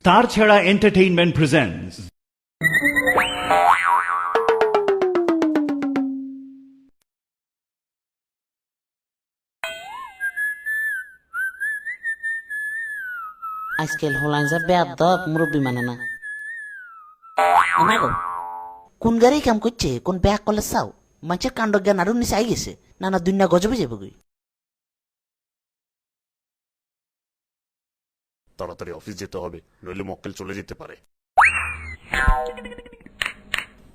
তারছাড়া entertainment presents আজকাল হলাইন যা বেয়াদব মুরব্বী মানে না আমাগো কোন গাড়ি কাম করছে কোন ব্যাগ কলে চাও মানুষের কাণ্ড জ্ঞান আরো নিচে আই গেছে নানা দুনিয়া গজবে যাবো গই তাড়াতাড়ি অফিস যেতে হবে, নইলে মক্কেল চলে যেতে পারে।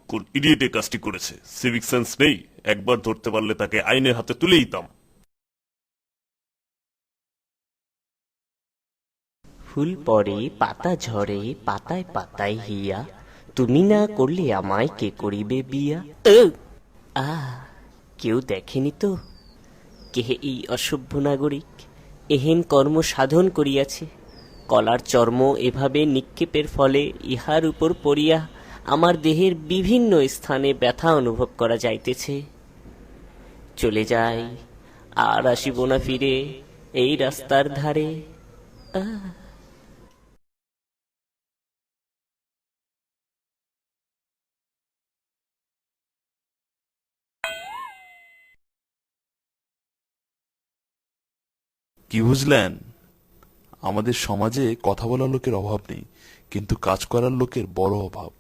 কোন ইডিয়েট এই কাজটি করেছে? সিভিক সেন্স নেই? একবার ধরতে পারলে তাকে আইনের হাতে তুলে দিতাম। ফুল পড়ে পাতা ঝরে পাতায় পাতায় হিয়া, তুমি না করলে আমায় কে করিবে বিয়া। কেউ দেখেনি তো কে এই অসভ্য নাগরিক এহেন কর্ম সাধন করিয়াছে। কলার চর্ম এভাবে নিক্ষেপের ফলে ইহার উপর পড়িয়া আমার দেহের বিভিন্ন স্থানে ব্যথা অনুভব করা যাইতেছে। চলে যাই, আর আসিব না ফিরে এই রাস্তার ধারে। কি বুঝলেন? আমাদের সমাজে কথা বলার লোকের অভাব নেই, কিন্তু কাজ করার লোকের বড় অভাব।